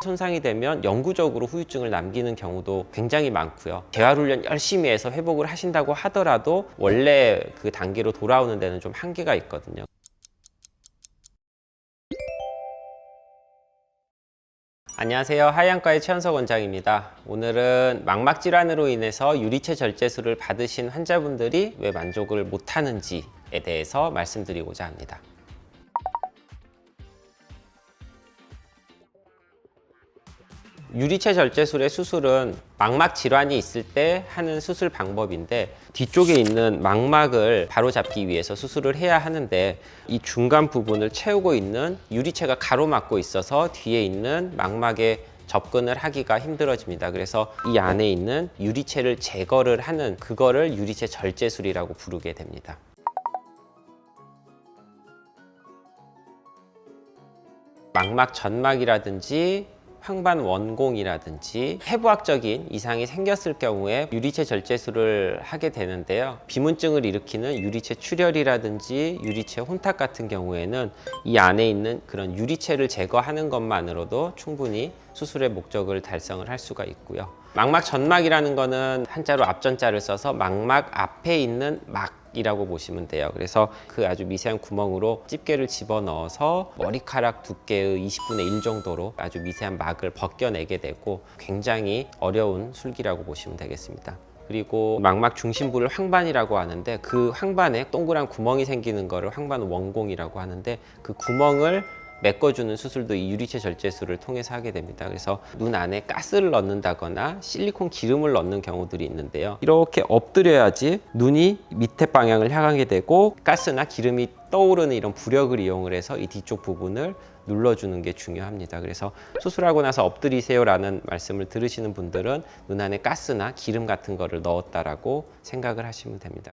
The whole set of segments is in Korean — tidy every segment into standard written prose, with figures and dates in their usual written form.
손상이 되면 영구적으로 후유증을 남기는 경우도 굉장히 많고요. 재활훈련 열심히 해서 회복을 하신다고 하더라도 원래 그 단계로 돌아오는 데는 좀 한계가 있거든요. 안녕하세요. 하이안과의 최현석 원장입니다. 오늘은 망막 질환으로 인해서 유리체 절제술을 받으신 환자분들이 왜 만족을 못하는지에 대해서 말씀드리고자 합니다. 유리체 절제술의 수술은 망막 질환이 있을 때 하는 수술 방법인데, 뒤쪽에 있는 망막을 바로잡기 위해서 수술을 해야 하는데, 이 중간 부분을 채우고 있는 유리체가 가로막고 있어서 뒤에 있는 망막에 접근을 하기가 힘들어집니다. 그래서 이 안에 있는 유리체를 제거를 하는 그거를 유리체 절제술이라고 부르게 됩니다. 망막 점막이라든지 황반 원공이라든지 해부학적인 이상이 생겼을 경우에 유리체 절제술을 하게 되는데요. 비문증을 일으키는 유리체 출혈이라든지 유리체 혼탁 같은 경우에는 이 안에 있는 그런 유리체를 제거하는 것만으로도 충분히 수술의 목적을 달성을 할 수가 있고요. 망막 점막이라는 거는 한자로 앞전자를 써서 망막 앞에 있는 막이라고 보시면 돼요. 그래서 그 아주 미세한 구멍으로 집게를 집어넣어서 머리카락 두께의 20분의 1 정도로 아주 미세한 막을 벗겨내게 되고, 굉장히 어려운 술기라고 보시면 되겠습니다. 그리고 망막 중심부를 황반이라고 하는데, 그 황반에 동그란 구멍이 생기는 거를 황반 원공이라고 하는데, 그 구멍을 메꿔주는 수술도 이 유리체 절제술을 통해서 하게 됩니다. 그래서 눈 안에 가스를 넣는다거나 실리콘 기름을 넣는 경우들이 있는데요. 이렇게 엎드려야지 눈이 밑에 방향을 향하게 되고, 가스나 기름이 떠오르는 이런 부력을 이용을 해서 이 뒤쪽 부분을 눌러주는 게 중요합니다. 그래서 수술하고 나서 엎드리세요 라는 말씀을 들으시는 분들은 눈 안에 가스나 기름 같은 거를 넣었다라고 생각을 하시면 됩니다.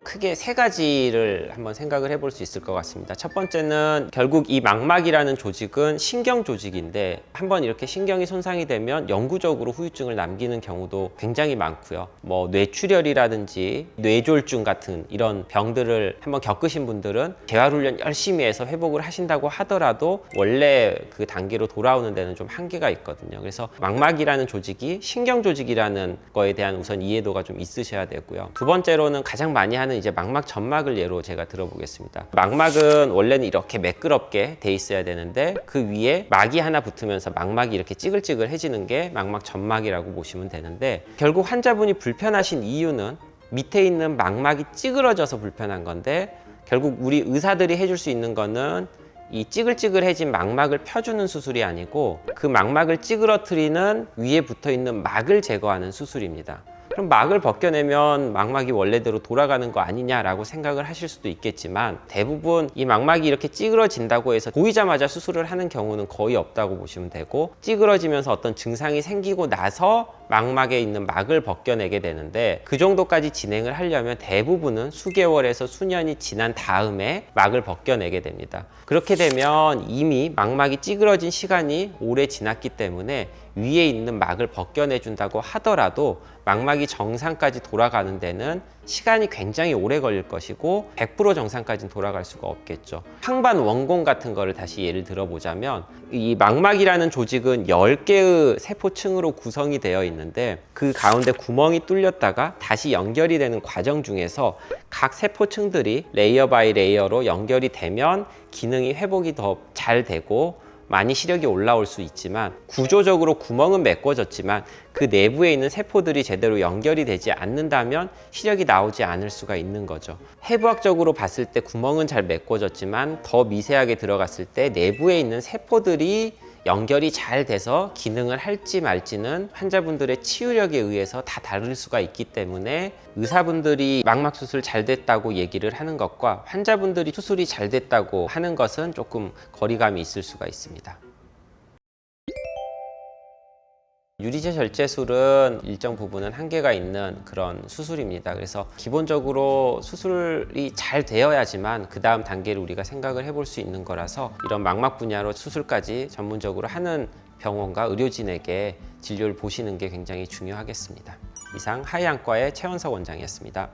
크게 세 가지를 한번 생각을 해볼 수 있을 것 같습니다. 첫 번째는 결국 이 망막이라는 조직은 신경 조직인데, 한번 이렇게 신경이 손상이 되면 영구적으로 후유증을 남기는 경우도 굉장히 많고요. 뭐 뇌출혈이라든지 뇌졸중 같은 이런 병들을 한번 겪으신 분들은 재활훈련 열심히 해서 회복을 하신다고 하더라도 원래 그 단계로 돌아오는 데는 좀 한계가 있거든요. 그래서 망막이라는 조직이 신경 조직이라는 거에 대한 우선 이해도가 좀 있으셔야 되고요. 두 번째로는 가장 많이 하는 이제 망막 점막을 예로 제가 들어보겠습니다. 망막은 원래는 이렇게 매끄럽게 돼 있어야 되는데, 그 위에 막이 하나 붙으면서 망막이 이렇게 찌글찌글해지는 게 망막 점막이라고 보시면 되는데, 결국 환자분이 불편하신 이유는 밑에 있는 망막이 찌그러져서 불편한 건데, 결국 우리 의사들이 해줄 수 있는 거는 이 찌글찌글해진 망막을 펴주는 수술이 아니고, 그 망막을 찌그러뜨리는 위에 붙어있는 막을 제거하는 수술입니다. 그럼 막을 벗겨내면 망막이 원래대로 돌아가는 거 아니냐라고 생각을 하실 수도 있겠지만, 대부분 이 망막이 이렇게 찌그러진다고 해서 보이자마자 수술을 하는 경우는 거의 없다고 보시면 되고, 찌그러지면서 어떤 증상이 생기고 나서 망막에 있는 막을 벗겨내게 되는데, 그 정도까지 진행을 하려면 대부분은 수개월에서 수년이 지난 다음에 막을 벗겨내게 됩니다. 그렇게 되면 이미 망막이 찌그러진 시간이 오래 지났기 때문에 위에 있는 막을 벗겨내 준다고 하더라도 망막이 정상까지 돌아가는 데는 시간이 굉장히 오래 걸릴 것이고 100% 정상까지는 돌아갈 수가 없겠죠. 황반 원공 같은 거를 다시 예를 들어보자면, 이 망막이라는 조직은 10개의 세포층으로 구성이 되어 있는데, 그 가운데 구멍이 뚫렸다가 다시 연결이 되는 과정 중에서 각 세포층들이 레이어 바이 레이어로 연결이 되면 기능이 회복이 더 잘 되고 많이 시력이 올라올 수 있지만, 구조적으로 구멍은 메꿔졌지만 그 내부에 있는 세포들이 제대로 연결이 되지 않는다면 시력이 나오지 않을 수가 있는 거죠. 해부학적으로 봤을 때 구멍은 잘 메꿔졌지만 더 미세하게 들어갔을 때 내부에 있는 세포들이 연결이 잘 돼서 기능을 할지 말지는 환자분들의 치유력에 의해서 다 다를 수가 있기 때문에, 의사분들이 망막 수술 잘 됐다고 얘기를 하는 것과 환자분들이 수술이 잘 됐다고 하는 것은 조금 거리감이 있을 수가 있습니다. 유리체 절제술은 일정 부분은 한계가 있는 그런 수술입니다. 그래서 기본적으로 수술이 잘 되어야지만 그 다음 단계를 우리가 생각을 해볼 수 있는 거라서, 이런 망막 분야로 수술까지 전문적으로 하는 병원과 의료진에게 진료를 보시는 게 굉장히 중요하겠습니다. 이상 하이안과의 최현석 원장이었습니다.